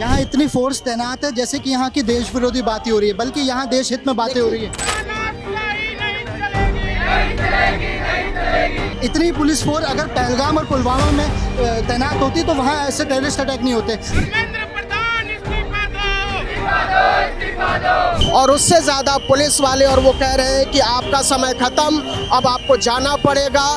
यहाँ इतनी फोर्स तैनात है जैसे कि यहाँ की देश विरोधी बातें हो रही है, बल्कि यहाँ देश हित में बातें हो रही है। इतनी पुलिस फोर्स अगर पहलगाम और पुलवामा में तैनात होती तो वहाँ ऐसे टेररिस्ट अटैक नहीं होते। और उससे ज्यादा पुलिस वाले और वो कह रहे हैं कि आपका समय खत्म, अब आपको जाना पड़ेगा।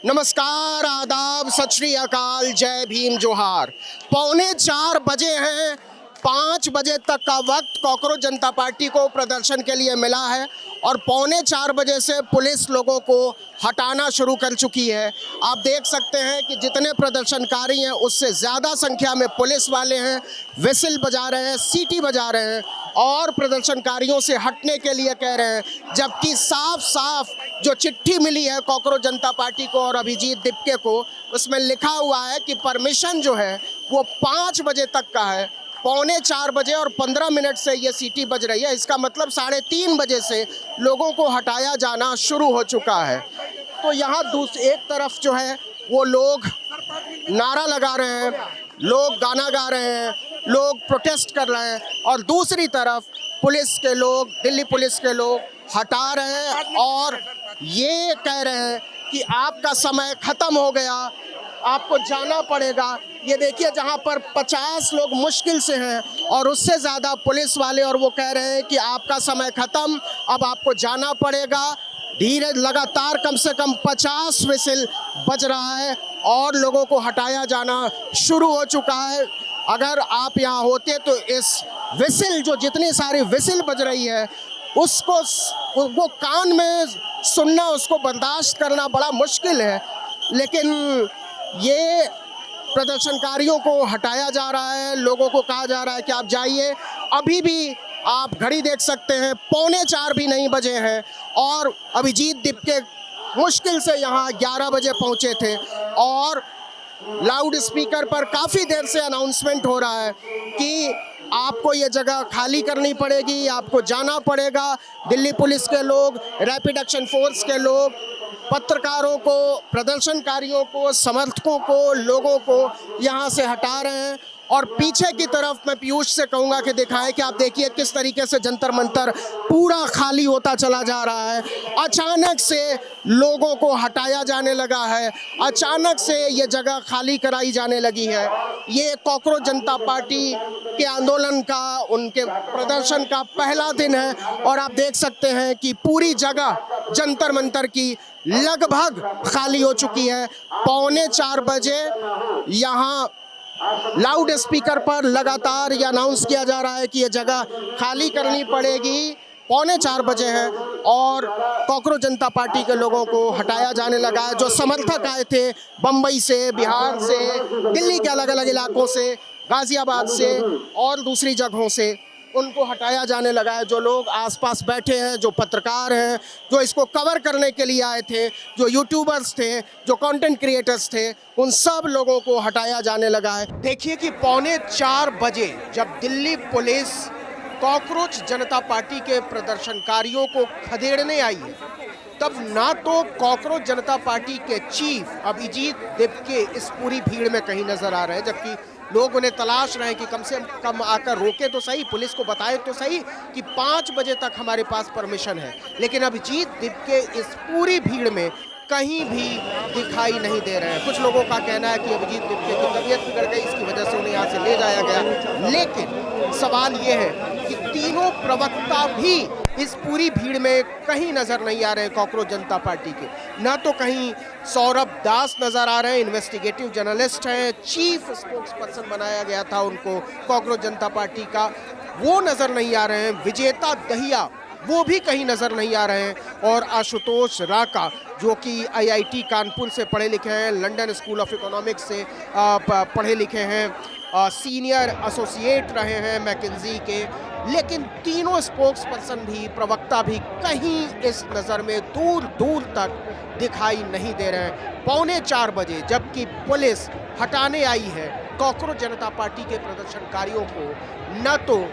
नमस्कार, आदाब, सत श्री अकाल, जय भीम, जोहार। 3:45 बजे हैं। 5 बजे तक का वक्त कॉकरोच जनता पार्टी को प्रदर्शन के लिए मिला है और 3:45 बजे से पुलिस लोगों को हटाना शुरू कर चुकी है। आप देख सकते हैं कि जितने प्रदर्शनकारी हैं उससे ज़्यादा संख्या में पुलिस वाले हैं, विसिल बजा रहे हैं, सीटी बजा रहे हैं और प्रदर्शनकारियों से हटने के लिए कह रहे हैं। जबकि साफ साफ जो चिट्ठी मिली है कॉकरोच जनता पार्टी को और अभिजीत दिपके को, उसमें लिखा हुआ है कि परमिशन जो है वो 5 बजे तक का है। 3:45 बजे और 15 मिनट से ये सीटी बज रही है। इसका मतलब 3:30 बजे से लोगों को हटाया जाना शुरू हो चुका है। तो यहाँ एक तरफ जो है वो लोग नारा लगा रहे हैं, लोग गाना गा रहे हैं, लोग प्रोटेस्ट कर रहे हैं और दूसरी तरफ पुलिस के लोग, दिल्ली पुलिस के लोग हटा रहे हैं और ये कह रहे हैं कि आपका समय खत्म हो गया, आपको जाना पड़ेगा। ये देखिए, जहाँ पर 50 लोग मुश्किल से हैं और उससे ज़्यादा पुलिस वाले, और वो कह रहे हैं कि आपका समय ख़त्म, अब आपको जाना पड़ेगा। धीरे लगातार कम से कम 50 विसिल बज रहा है और लोगों को हटाया जाना शुरू हो चुका है। अगर आप यहाँ होते तो इस विसिल, जो जितनी सारी विसिल बज रही है, उसको वो कान में सुनना, उसको बर्दाश्त करना बड़ा मुश्किल है। लेकिन ये प्रदर्शनकारियों को हटाया जा रहा है, लोगों को कहा जा रहा है कि आप जाइए। अभी भी आप घड़ी देख सकते हैं, 3:45 भी नहीं बजे हैं और अभिजीत दिपके मुश्किल से यहाँ 11 बजे पहुँचे थे और लाउड स्पीकर पर काफ़ी देर से अनाउंसमेंट हो रहा है कि आपको ये जगह खाली करनी पड़ेगी, आपको जाना पड़ेगा। दिल्ली पुलिस के लोग, रैपिड एक्शन फोर्स के लोग पत्रकारों को, प्रदर्शनकारियों को, समर्थकों को, लोगों को यहाँ से हटा रहे हैं। और पीछे की तरफ मैं पीयूष से कहूँगा कि दिखाएं कि आप देखिए किस तरीके से जंतर मंतर पूरा खाली होता चला जा रहा है। अचानक से लोगों को हटाया जाने लगा है, अचानक से ये जगह खाली कराई जाने लगी है। ये कॉकरोच जनता पार्टी के आंदोलन का, उनके प्रदर्शन का पहला दिन है और आप देख सकते हैं कि पूरी जगह जंतर मंतर की लगभग खाली हो चुकी है। 3:45 बजे यहाँ लाउड स्पीकर पर लगातार ये अनाउंस किया जा रहा है कि ये जगह खाली करनी पड़ेगी। 3:45 बजे हैं और कॉकरोच जनता पार्टी के लोगों को हटाया जाने लगा है। जो समर्थक आए थे बम्बई से, बिहार से, दिल्ली के अलग अलग इलाकों से, गाजियाबाद से और दूसरी जगहों से, उनको हटाया जाने लगा है। जो लोग आसपास बैठे हैं, जो पत्रकार हैं, जो इसको कवर करने के लिए आए थे, जो यूट्यूबर्स थे, जो कंटेंट क्रिएटर्स थे, उन सब लोगों को हटाया जाने लगा है। देखिए कि 3:45 बजे जब दिल्ली पुलिस कॉकरोच जनता पार्टी के प्रदर्शनकारियों को खदेड़ने आई है, तब ना तो कॉकरोच जनता पार्टी के चीफ अभिजीत दिपके इस पूरी भीड़ में कहीं नजर आ रहे हैं, जबकि लोग उन्हें तलाश रहे हैं कि कम से कम आकर रोके तो सही, पुलिस को बताए तो सही कि 5 बजे तक हमारे पास परमिशन है। लेकिन अभिजीत दिपके इस पूरी भीड़ में कहीं भी दिखाई नहीं दे रहे हैं। कुछ लोगों का कहना है कि अभिजीत दिपके की तबीयत बिगड़ गई, इसकी वजह से उन्हें यहाँ से ले जाया गया। लेकिन सवाल ये है कि तीनों प्रवक्ता भी इस पूरी भीड़ में कहीं नजर नहीं आ रहे हैं कॉकरोच जनता पार्टी के। ना तो कहीं सौरभ दास नजर आ रहे हैं, इन्वेस्टिगेटिव जर्नलिस्ट हैं, चीफ स्पोक्स पर्सन बनाया गया था उनको कॉकरोच जनता पार्टी का, वो नजर नहीं आ रहे हैं। विजेता दहिया वो भी कहीं नजर नहीं आ रहे हैं और आशुतोष राका, जो कि आईआईटी कानपुर से पढ़े लिखे हैं, लंदन स्कूल ऑफ इकोनॉमिक्स से पढ़े लिखे हैं, सीनियर एसोसिएट रहे हैं मैकेंजी के, लेकिन तीनों स्पोक्स पर्सन भी, प्रवक्ता भी कहीं इस नज़र में दूर दूर तक दिखाई नहीं दे रहे हैं। 3:45 बजे जबकि पुलिस हटाने आई है कॉकरोच जनता पार्टी के प्रदर्शनकारियों को, न तो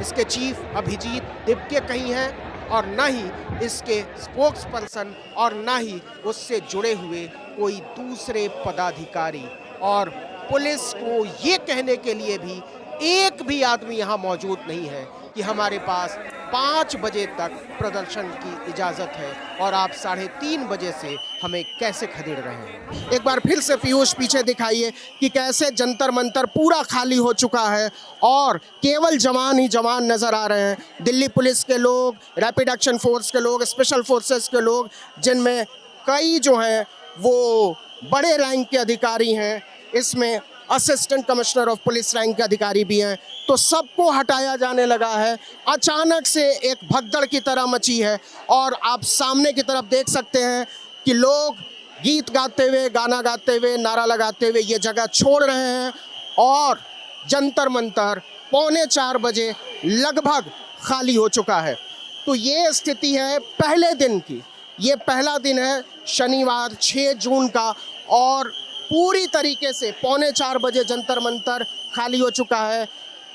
इसके चीफ अभिजीत दिपके कहीं हैं और न ही इसके स्पोक्स पर्सन और न ही उससे जुड़े हुए कोई दूसरे पदाधिकारी। और पुलिस को ये कहने के लिए भी एक भी आदमी यहाँ मौजूद नहीं है कि हमारे पास 5 बजे तक प्रदर्शन की इजाज़त है और आप 3:30 बजे से हमें कैसे खदेड़ रहे हैं। एक बार फिर से पीयूष पीछे दिखाइए कि कैसे जंतर मंतर पूरा खाली हो चुका है और केवल जवान ही जवान नज़र आ रहे हैं। दिल्ली पुलिस के लोग, रैपिड एक्शन फोर्स के लोग, स्पेशल फोर्सेस के लोग, जिनमें कई जो हैं वो बड़े रैंक के अधिकारी हैं, इसमें assistant commissioner of police rank के अधिकारी भी हैं, तो सबको हटाया जाने लगा है। अचानक से एक भगदड़ की तरह मची है और आप सामने की तरफ देख सकते हैं कि लोग गीत गाते हुए, गाना गाते हुए, नारा लगाते हुए ये जगह छोड़ रहे हैं और जंतर मंतर 3:45 बजे लगभग खाली हो चुका है। तो ये स्थिति है पहले दिन की। ये पहला दिन है शनिवार 6 जून का और पूरी तरीके से 3:45 बजे जंतर मंतर खाली हो चुका है।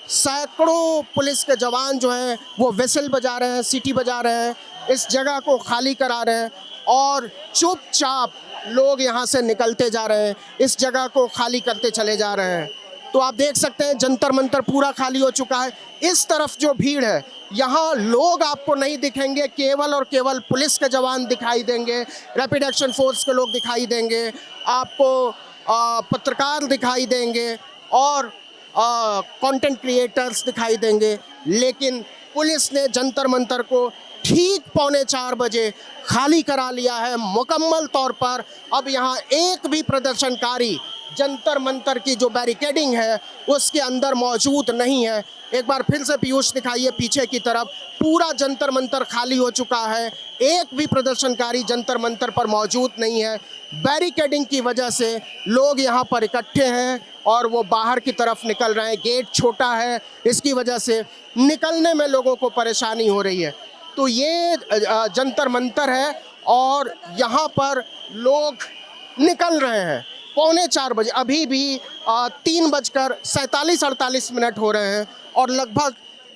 सैकड़ों पुलिस के जवान जो हैं वो विसल बजा रहे हैं, सीटी बजा रहे हैं, इस जगह को खाली करा रहे हैं और चुपचाप लोग यहाँ से निकलते जा रहे हैं, इस जगह को खाली करते चले जा रहे हैं। तो आप देख सकते हैं जंतर मंतर पूरा खाली हो चुका है। इस तरफ जो भीड़ है, यहाँ लोग आपको नहीं दिखेंगे, केवल और केवल पुलिस के जवान दिखाई देंगे, रैपिड एक्शन फोर्स के लोग दिखाई देंगे, आपको पत्रकार दिखाई देंगे और कंटेंट क्रिएटर्स दिखाई देंगे। लेकिन पुलिस ने जंतर मंतर को ठीक 3:45 बजे खाली करा लिया है मुकम्मल तौर पर। अब यहाँ एक भी प्रदर्शनकारी जंतर मंतर की जो बैरिकेडिंग है उसके अंदर मौजूद नहीं है। एक बार फिर से पीयूष दिखाइए पीछे की तरफ, पूरा जंतर मंतर खाली हो चुका है, एक भी प्रदर्शनकारी जंतर मंतर पर मौजूद नहीं है। बैरिकेडिंग की वजह से लोग यहाँ पर इकट्ठे हैं और वो बाहर की तरफ निकल रहे हैं। गेट छोटा है, इसकी वजह से निकलने में लोगों को परेशानी हो रही है। तो ये जंतर मंतर है और यहाँ पर लोग निकल रहे हैं 3:45 बजे। अभी भी 3:47-48 हो रहे हैं और लगभग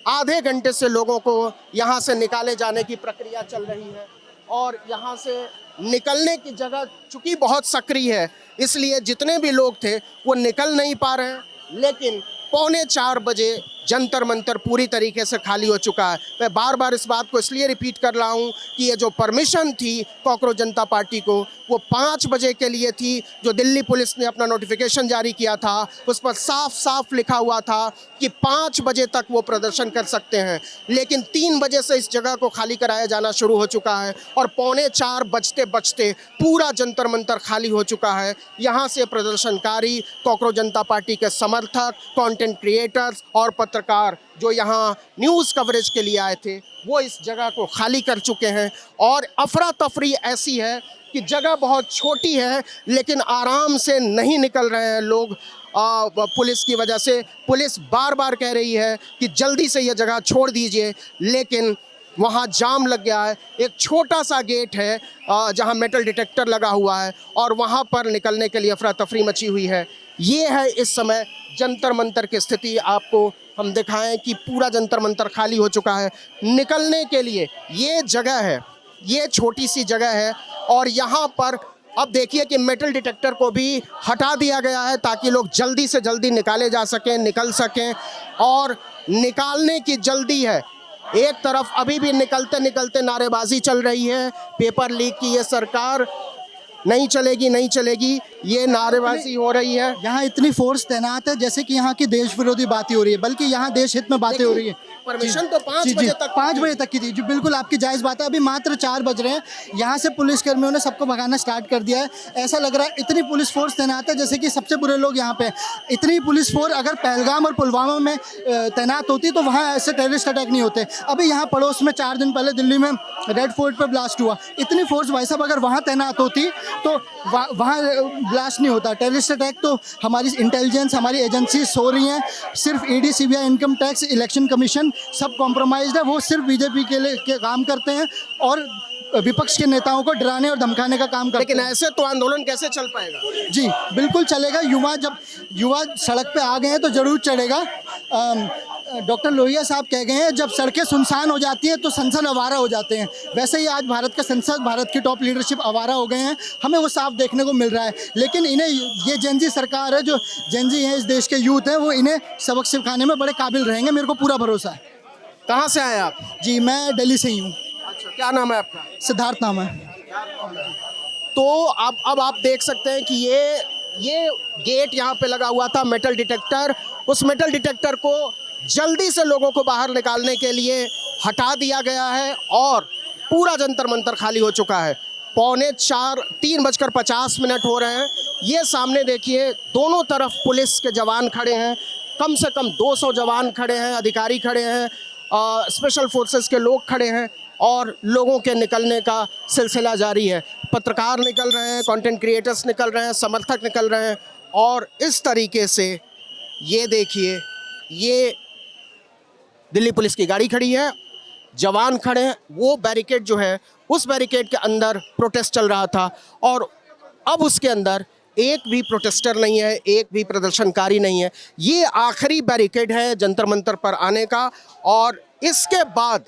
आधे घंटे से लोगों को यहाँ से निकाले जाने की प्रक्रिया चल रही है। और यहाँ से निकलने की जगह चूँकि बहुत सक्रिय है, इसलिए जितने भी लोग थे वो निकल नहीं पा रहे हैं। लेकिन 3:45 बजे जंतर मंतर पूरी तरीके से खाली हो चुका है। मैं बार बार इस बात को इसलिए रिपीट कर रहा हूँ कि ये जो परमिशन थी कॉकरोच जनता पार्टी को, वो 5 बजे के लिए थी। जो दिल्ली पुलिस ने अपना नोटिफिकेशन जारी किया था उस पर साफ साफ लिखा हुआ था कि 5 बजे तक वो प्रदर्शन कर सकते हैं। लेकिन 3 बजे से इस जगह को खाली कराया जाना शुरू हो चुका है और 3:45 बजते बजते पूरा जंतर मंतर खाली हो चुका है। यहाँ से प्रदर्शनकारी, कॉकरोच जनता पार्टी के समर्थक, कंटेंट क्रिएटर्स और पत्रकार जो यहाँ न्यूज़ कवरेज के लिए आए थे वो इस जगह को खाली कर चुके हैं। और अफरा तफरी ऐसी है कि जगह बहुत छोटी है लेकिन आराम से नहीं निकल रहे हैं लोग पुलिस की वजह से। पुलिस बार बार कह रही है कि जल्दी से ये जगह छोड़ दीजिए, लेकिन वहाँ जाम लग गया है। एक छोटा सा गेट है जहाँ मेटल डिटेक्टर लगा हुआ है और वहाँ पर निकलने के लिए अफरा तफरी मची हुई है। ये है इस समय जंतर मंतर की स्थिति। आपको हम दिखाएं कि पूरा जंतर मंतर खाली हो चुका है। निकलने के लिए ये जगह है, ये छोटी सी जगह है और यहाँ पर अब देखिए कि मेटल डिटेक्टर को भी हटा दिया गया है ताकि लोग जल्दी से जल्दी निकाले जा सकें, निकल सकें। और निकालने की जल्दी है। एक तरफ अभी भी निकलते निकलते नारेबाजी चल रही है, पेपर लीक की ये सरकार नहीं चलेगी, नहीं चलेगी, ये नारेबाजी हो रही है। यहाँ इतनी फोर्स तैनात है जैसे कि यहाँ की देश विरोधी बातें हो रही है, बल्कि यहाँ देश हित में बातें हो रही है। परमिशन तो 5 बजे तक 5 बजे तक की थी जी, बिल्कुल आपकी जायज़ बात है। अभी मात्र 4 बज रहे हैं, यहाँ से पुलिसकर्मियों ने सबको भगाना स्टार्ट कर दिया है। ऐसा लग रहा है इतनी पुलिस फोर्स तैनात है जैसे कि सबसे बुरे लोग यहाँ पे। इतनी पुलिस फोर्स अगर पहलगाम और पुलवामा में तैनात होती तो वहाँ ऐसे टेररिस्ट अटैक नहीं होते। अभी यहाँ पड़ोस में 4 दिन पहले दिल्ली में रेड फोर्ट पर ब्लास्ट हुआ। इतनी फोर्स भाई साहब अगर वहाँ तैनात होती तो वहाँ ब्लास्ट नहीं होता। टेररिस्ट अटैक तो हमारी इंटेलिजेंस, हमारी एजेंसी सो रही हैं। सिर्फ ED, CBI, income tax, election commission सब कॉम्प्रोमाइज्ड है। वो सिर्फ बीजेपी के लिए काम करते हैं और विपक्ष के नेताओं को डराने और धमकाने का काम करते हैं। लेकिन ऐसे तो आंदोलन कैसे चल पाएगा? जी बिल्कुल चलेगा। जब युवा सड़क पे आ गए हैं तो ज़रूर चलेगा। डॉक्टर लोहिया साहब कह गए हैं, जब सड़कें सुनसान हो जाती हैं तो संसद आवारा हो जाते हैं। वैसे ही आज भारत का संसद, भारत की टॉप लीडरशिप आवारा हो गए हैं, हमें वो साफ देखने को मिल रहा है। लेकिन इन्हें ये जेनजी सरकार है, जो जेनजी हैं, इस देश के यूथ हैं, वो इन्हें सबक सिखाने में बड़े काबिल रहेंगे, मेरे को पूरा भरोसा है। कहाँ से आए आप? जी, मैं दिल्ली से ही हूँ। अच्छा, क्या नाम है आपका? सिद्धार्थ नाम है। तो अब आप देख सकते हैं कि ये गेट यहाँ पे लगा हुआ था, मेटल डिटेक्टर। उस मेटल डिटेक्टर को जल्दी से लोगों को बाहर निकालने के लिए हटा दिया गया है और पूरा जंतर मंतर खाली हो चुका है। 3:50 हो रहे हैं। ये सामने देखिए, दोनों तरफ पुलिस के जवान खड़े हैं, कम से कम 200 जवान खड़े हैं, अधिकारी खड़े हैं, स्पेशल फोर्सेस के लोग खड़े हैं और लोगों के निकलने का सिलसिला जारी है। पत्रकार निकल रहे हैं, कंटेंट क्रिएटर्स निकल रहे हैं, समर्थक निकल रहे हैं और इस तरीके से ये देखिए, ये दिल्ली पुलिस की गाड़ी खड़ी है, जवान खड़े हैं। वो बैरिकेड जो है, उस बैरिकेड के अंदर प्रोटेस्ट चल रहा था और अब उसके अंदर एक भी प्रोटेस्टर नहीं है, एक भी प्रदर्शनकारी नहीं है। ये आखिरी बैरिकेड है जंतर मंतर पर आने का और इसके बाद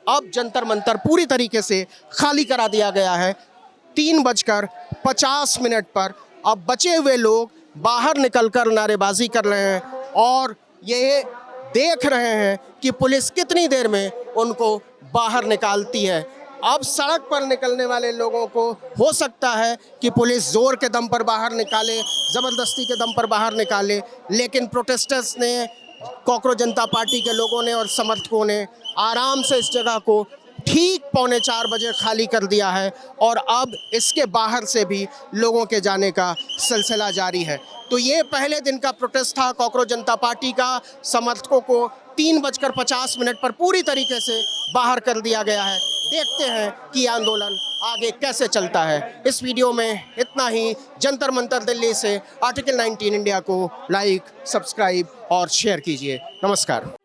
अब जंतर मंतर पूरी तरीके से खाली करा दिया गया है। 3:50 पर अब बचे हुए लोग बाहर निकलकर नारेबाजी कर रहे हैं और ये देख रहे हैं कि पुलिस कितनी देर में उनको बाहर निकालती है। अब सड़क पर निकलने वाले लोगों को हो सकता है कि पुलिस जोर के दम पर बाहर निकाले, ज़बरदस्ती के दम पर बाहर निकाले, लेकिन प्रोटेस्टर्स ने, कॉकरोच जनता पार्टी के लोगों ने और समर्थकों ने आराम से इस जगह को ठीक 3:45 बजे खाली कर दिया है और अब इसके बाहर से भी लोगों के जाने का सिलसिला जारी है। तो ये पहले दिन का प्रोटेस्ट था कॉकरोच जनता पार्टी का। समर्थकों को 3:50 पर पूरी तरीके से बाहर कर दिया गया है। देखते हैं कि आंदोलन आगे कैसे चलता है। इस वीडियो में इतना ही। जंतर मंतर दिल्ली से आर्टिकल 19 इंडिया को लाइक, सब्सक्राइब और शेयर कीजिए। नमस्कार।